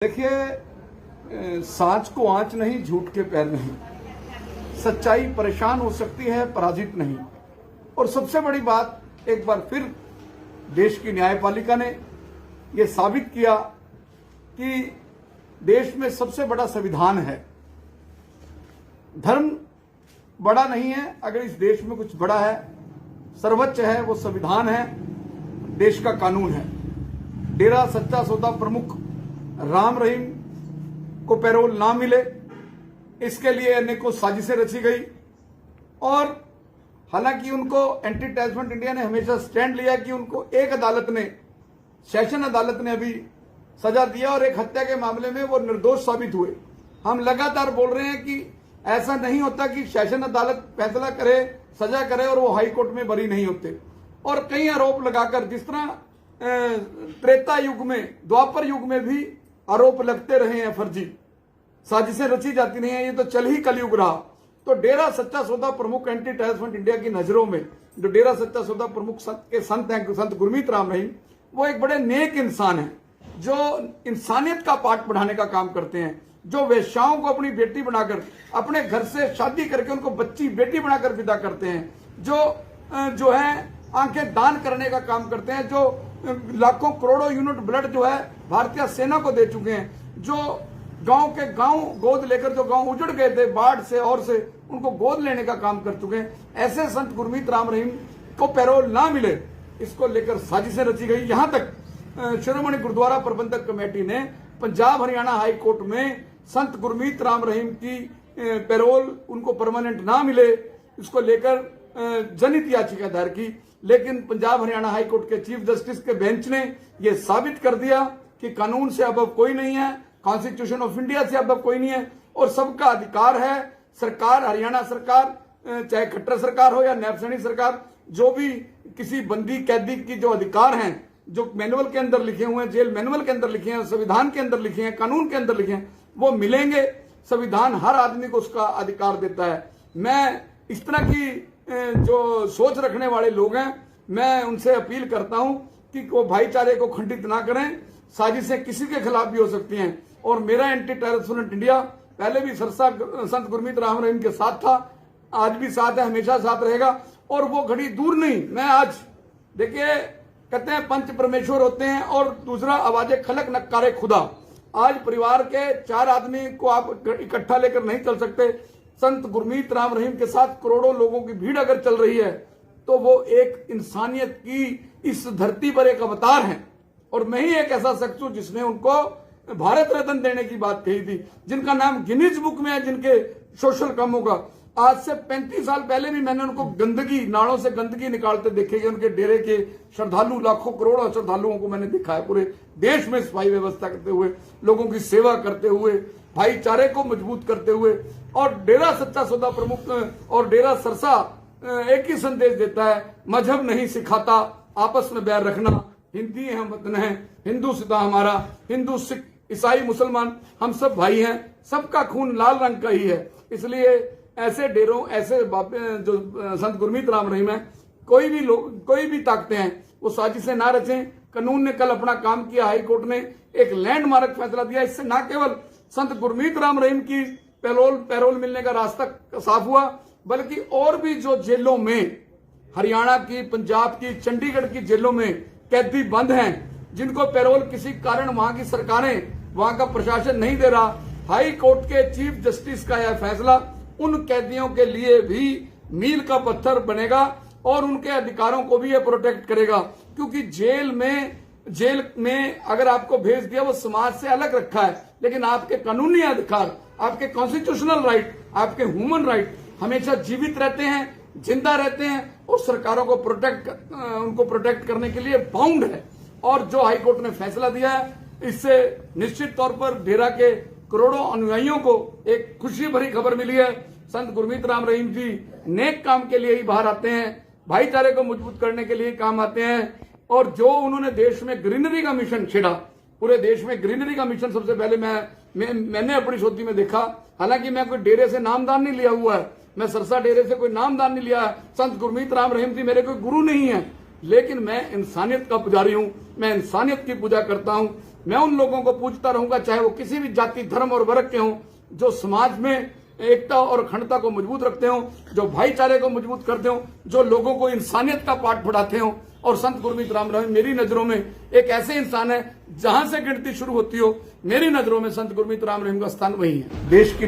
देखिए, सांच को आंच नहीं, झूठ के पैर नहीं। सच्चाई परेशान हो सकती है, पराजित नहीं। और सबसे बड़ी बात, एक बार फिर देश की न्यायपालिका ने यह साबित किया कि देश में सबसे बड़ा संविधान है। धर्म बड़ा नहीं है, अगर इस देश में कुछ बड़ा है, सर्वोच्च है, वो संविधान है, देश का कानून है। डेरा सच्चा सौदा प्रमुख राम रहीम को पैरोल ना मिले, इसके लिए अनेकों साजिशें रची गई। और हालांकि उनको एंटी टेररिज्म इंडिया ने हमेशा स्टैंड लिया कि उनको एक अदालत ने, सेशन अदालत ने अभी सजा दिया और एक हत्या के मामले में वो निर्दोष साबित हुए। हम लगातार बोल रहे हैं कि ऐसा नहीं होता कि सेशन अदालत फैसला करे, सजा करे और वो हाई कोर्ट में बरी नहीं होते। और कई आरोप लगाकर, जिस तरह त्रेता युग में, द्वापर युग में भी आरोप लगते रहे हैं, फर्जी साजिशें रची जाती नहीं है, ये तो चल ही कलयुग रहा। तो डेरा सच्चा सौदा प्रमुख एंटी टेररिज्म इंडिया की नजरों में जो डेरा सच्चा सौदा प्रमुख के संत हैं, संत गुरमीत राम रहीम, वो एक बड़े नेक इंसान हैं, जो इंसानियत का पाठ पढ़ाने का काम करते हैं, जो वेश्याओं को अपनी बेटी बनाकर, अपने घर से शादी करके उनको बच्ची बेटी बनाकर विदा करते हैं, जो है आंखें दान करने का काम करते हैं, जो लाखों करोड़ों यूनिट ब्लड जो है भारतीय सेना को दे चुके हैं, जो गांव के गांव गोद लेकर, जो गांव उजड़ गए थे बाढ़ से और से, उनको गोद लेने का काम कर चुके हैं। ऐसे संत गुरमीत राम रहीम को पैरोल ना मिले, इसको लेकर साजिशें रची गई। यहां तक शिरोमणि गुरुद्वारा प्रबंधक कमेटी ने पंजाब हरियाणा हाई कोर्ट में संत गुरमीत राम रहीम की पैरोल, उनको परमानेंट ना मिले, इसको लेकर जनहित याचिका दायर की। लेकिन पंजाब हरियाणा हाई कोर्ट के चीफ जस्टिस के बेंच ने यह साबित कर दिया कि कानून से अब कोई नहीं है, कॉन्स्टिट्यूशन ऑफ इंडिया से अब कोई नहीं है, और सबका अधिकार है। सरकार, हरियाणा सरकार, चाहे खट्टर सरकार हो या नैब सैनिक सरकार, जो भी किसी बंदी कैदी की जो अधिकार हैं, जो मैनुअल के अंदर लिखे हुए हैं, जेल मैनुअल के अंदर लिखे हैं, संविधान के अंदर लिखे हैं, कानून के अंदर लिखे हैं, वो मिलेंगे। संविधान हर आदमी को उसका अधिकार देता है। मैं इस तरह की जो सोच रखने वाले लोग हैं, मैं उनसे अपील करता हूं कि वो भाईचारे को खंडित ना करें। साजिशें किसी के खिलाफ भी हो सकती हैं, और मेरा एंटी टेररिज्म इंडिया पहले भी सरसा संत गुरमीत राम रहीम के साथ था, आज भी साथ है, हमेशा साथ रहेगा, और वो घड़ी दूर नहीं। मैं आज, देखिए, कहते हैं पंच परमेश्वर होते हैं, और दूसरा आवाजे खलक नक्कारे खुदा। आज परिवार के 4 आदमी को आप इकट्ठा लेकर नहीं चल सकते। संत गुरमीत राम रहीम के साथ करोड़ों लोगों की भीड़ अगर चल रही है, तो वो एक इंसानियत की इस धरती पर एक अवतार है। और मैं ही एक ऐसा शख्स हूं जिसने उनको भारत रत्न देने की बात कही थी, जिनका नाम गिनीज बुक में है, जिनके सोशल कामों का। आज से 35 साल पहले भी मैंने उनको गंदगी, नालों से गंदगी निकालते देखे। उनके डेरे के श्रद्धालु, लाखों करोड़ों श्रद्धालुओं को मैंने देखा है, पूरे देश में सफाई व्यवस्था करते हुए, लोगों की सेवा करते हुए, भाईचारे को मजबूत करते हुए। और डेरा सच्चा सौदा प्रमुख और डेरा सरसा एक ही संदेश देता है, मजहब नहीं सिखाता आपस में बैर रखना, हिंदी है हम वतन है, हिंदू सीधा हमारा, हिंदू सिख ईसाई मुसलमान हम सब भाई हैं, सबका खून लाल रंग का ही है। इसलिए ऐसे डेरों, ऐसे जो संत गुरमीत राम रहीम है, कोई भी ताकतें हैं, वो साजिशें ना रचें। कानून ने कल अपना काम किया, हाई कोर्ट ने एक लैंडमार्क फैसला दिया। इससे न केवल संत गुरमीत राम रहीम की पैरोल मिलने का रास्ता साफ हुआ, बल्कि और भी जो जेलों में, हरियाणा की, पंजाब की, चंडीगढ़ की जेलों में कैदी बंद हैं, जिनको पैरोल किसी कारण वहां की सरकारें, वहां का प्रशासन नहीं दे रहा, हाई कोर्ट के चीफ जस्टिस का यह फैसला उन कैदियों के लिए भी मील का पत्थर बनेगा, और उनके अधिकारों को भी यह प्रोटेक्ट करेगा। क्योंकि जेल में अगर आपको भेज दिया, वो समाज से अलग रखा है, लेकिन आपके कानूनी अधिकार, आपके कॉन्स्टिट्यूशनल राइट, आपके ह्यूमन राइट हमेशा जीवित रहते हैं, जिंदा रहते हैं, और सरकारों को उनको प्रोटेक्ट करने के लिए बाउंड है। और जो हाईकोर्ट ने फैसला दिया है, इससे निश्चित तौर पर डेरा के करोड़ों अनुयायियों को एक खुशी भरी खबर मिली है। संत गुरमीत राम रहीम जी नेक काम के लिए ही बाहर आते हैं, भाईचारे को मजबूत करने के लिए काम आते हैं। और जो उन्होंने देश में ग्रीनरी का मिशन छेड़ा, पूरे देश में ग्रीनरी का मिशन सबसे पहले मैंने अपनी सोची में देखा। हालांकि मैं कोई डेरे से नामदान नहीं लिया हुआ है, मैं सरसा डेरे से कोई नामदान नहीं लिया है, संत गुरमीत राम रहीम जी मेरे कोई गुरु नहीं है, लेकिन मैं इंसानियत का पुजारी हूं, मैं इंसानियत की पूजा करता हूं। मैं उन लोगों को पूछता रहूंगा, चाहे वो किसी भी जाति, धर्म और वर्ग के हों, जो समाज में एकता और अखंडता को मजबूत रखते हो, जो भाईचारे को मजबूत करते हो, जो लोगों को इंसानियत का पाठ पढ़ाते हो। और संत गुरमीत राम रहीम मेरी नजरों में एक ऐसे इंसान है, जहां से गिनती शुरू होती हो, मेरी नजरों में संत गुरमीत राम रहीम का स्थान वही है। देश की